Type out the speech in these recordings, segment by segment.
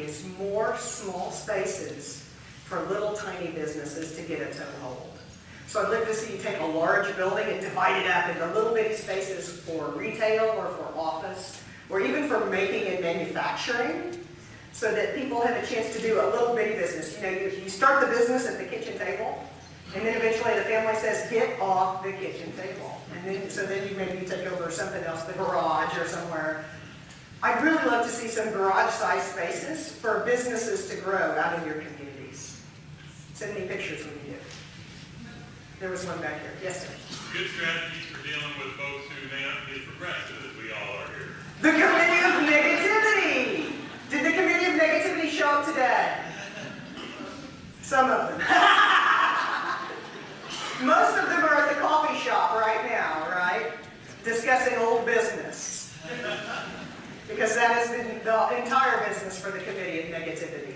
is more small spaces for little tiny businesses to get a toehold. So I'd love to see you take a large building and divide it up into little bitty spaces for retail or for office, or even for making and manufacturing, so that people have a chance to do a little bitty business. You know, you start the business at the kitchen table, and then eventually the family says, get off the kitchen table. And then, so then you maybe take over something else, the garage or somewhere. I'd really love to see some garage-sized spaces for businesses to grow out in your communities. Send me pictures when you do. There was one back here. Yes, sir. Good strategies for dealing with folks who may not be as progressive as we all are here. The Committee of Negativity. Did the Committee of Negativity show up today? Some of them. Most of them are at the coffee shop right now, right? Discussing old business. Because that is the entire business for the Committee of Negativity.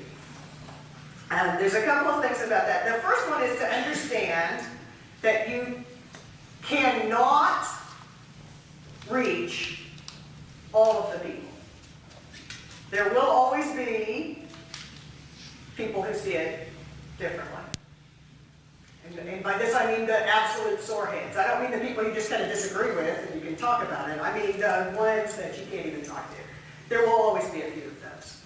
There's a couple of things about that. The first one is to understand that you cannot reach all of the people. There will always be people who see it differently. And by this I mean the absolute sore heads. I don't mean the people you just kind of disagree with and you can talk about it. I mean the ones that you can't even talk to. There will always be a few of those.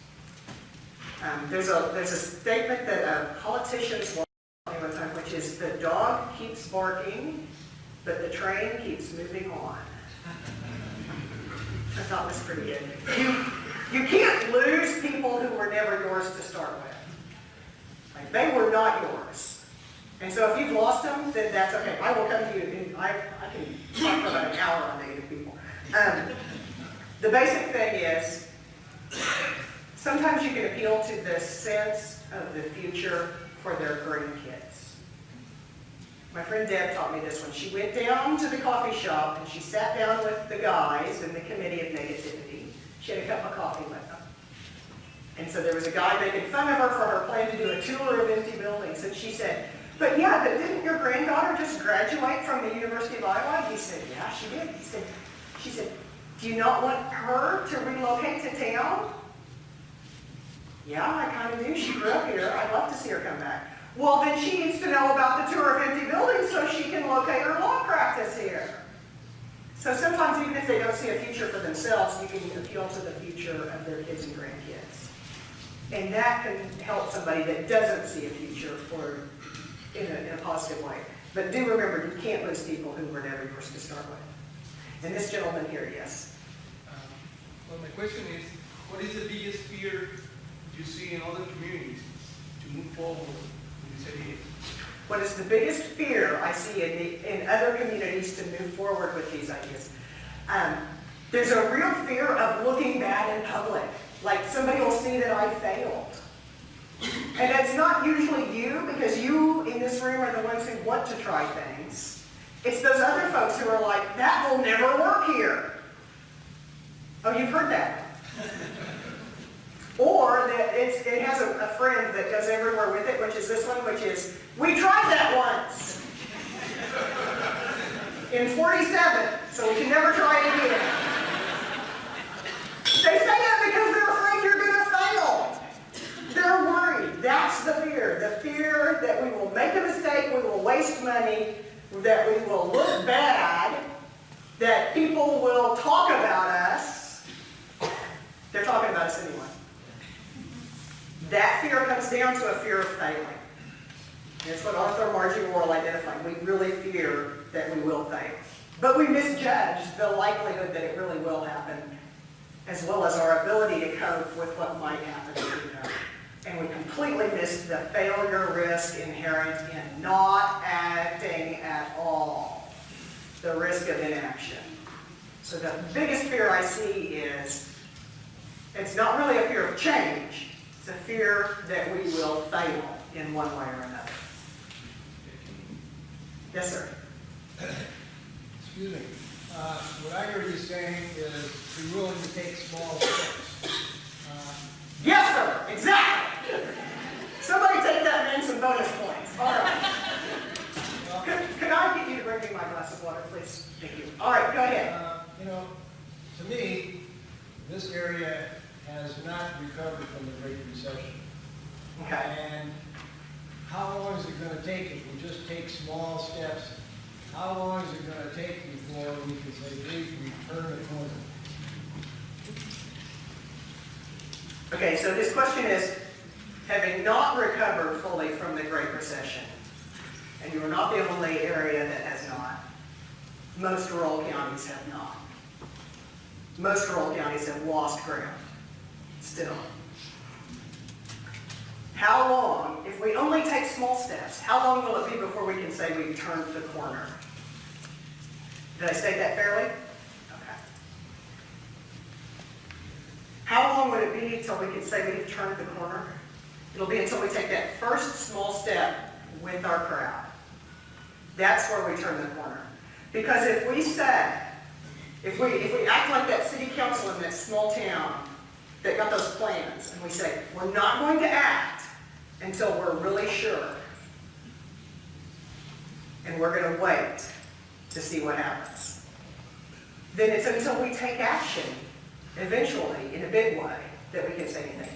There's a statement that politicians will tell me one time, which is the dog keeps barking, but the train keeps moving on. I thought was pretty good. You can't lose people who were never yours to start with. Like, they were not yours. And so if you've lost them, then that's okay. I will come to you, and I can talk for about an hour on negative people. The basic thing is, sometimes you can appeal to the sense of the future for their grandkids. My friend Deb taught me this one. She went down to the coffee shop and she sat down with the guys in the Committee of Negativity. She had a cup of coffee with them. And so there was a guy making fun of her for her plan to do a tour of empty buildings. And she said, but didn't your granddaughter just graduate from the University of Iowa? He said, yeah, she did. She said, do you not want her to relocate to town? Yeah, I kind of do. She grew up here. I'd love to see her come back. Well, then she needs to know about the tour of empty buildings so she can locate her law practice here. So sometimes even if they don't see a future for themselves, you can appeal to the future of their kids and grandkids. And that can help somebody that doesn't see a future in a positive way. But do remember, you can't lose people who were never yours to start with. And this gentleman here, yes. Well, my question is, what is the biggest fear you see in other communities to move forward in this area? What is the biggest fear I see in other communities to move forward with these ideas? There's a real fear of looking bad in public. Like somebody will see that I failed. And it's not usually you, because you in this room are the ones who want to try things. It's those other folks who are like, that will never work here. Oh, you've heard that. Or that it has a friend that goes everywhere with it, which is this one, which is, we tried that once. In 47, so we can never try it again. They say that because they're afraid you're going to fail. They're worried. That's the fear. The fear that we will make a mistake, we will waste money, that we will look bad, that people will talk about us. They're talking about us anyway. That fear comes down to a fear of failing. That's what Arthur Margie Worrell identified. We really fear that we will fail. But we misjudge the likelihood that it really will happen, as well as our ability to cope with what might happen. And we completely miss the failure risk inherent in not acting at all. The risk of inaction. So the biggest fear I see is, it's not really a fear of change. It's a fear that we will fail in one way or another. Yes, sir. Excuse me. What I heard you saying is be willing to take small steps. Yes, sir. Exactly. Somebody take that and some bonus points. All right. Could I get you to bring me my glass of water, please? Thank you. All right, go ahead. To me, this area has not recovered from the Great Recession. Okay. And how long is it gonna take if we just take small steps? How long is it gonna take before we can say, we turn the corner? Okay, so his question is, having not recovered fully from the Great Recession, and you are not the only area that has not, most rural counties have not. Most rural counties have lost ground, still. How long, if we only take small steps, how long will it be before we can say we've turned the corner? Did I state that fairly? Okay. How long would it be until we can say we've turned the corner? It'll be until we take that first small step with our crowd. That's where we turn the corner. Because if we say, if we act like that city council in that small town that got those plans, and we say, we're not going to act until we're really sure, and we're going to wait to see what happens, then it's until we take action, eventually, in a big way, that we can say anything.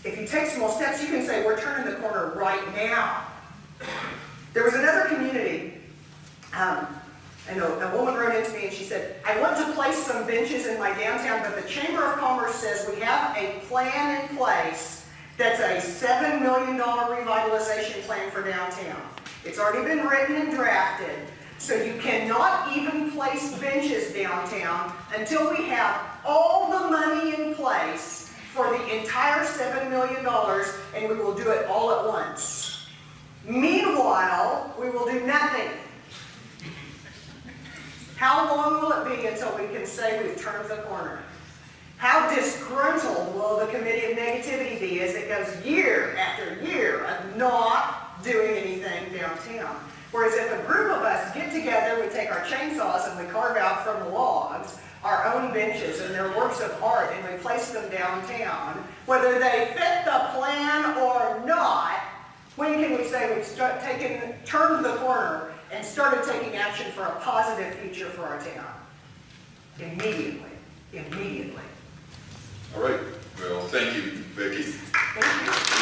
If you take small steps, you can say, we're turning the corner right now. There was another community, and a woman wrote into me and she said, I want to place some benches in my downtown, but the Chamber of Commerce says we have a plan in place that's a $7 million revitalization plan for downtown. It's already been written and drafted, so you cannot even place benches downtown until we have all the money in place for the entire $7 million, and we will do it all at once. Meanwhile, we will do nothing. How long will it be until we can say we've turned the corner? How disgruntled will the committee of negativity be as it goes year after year of not doing anything downtown? Whereas if a group of us get together, we take our chainsaws and we carve out from the logs our own benches and their works of art and we place them downtown, whether they fit the plan or not, when can we say we've turned the corner and started taking action for a positive future for our town? Immediately. Immediately. All right. Well, thank you, Becky. Thank you.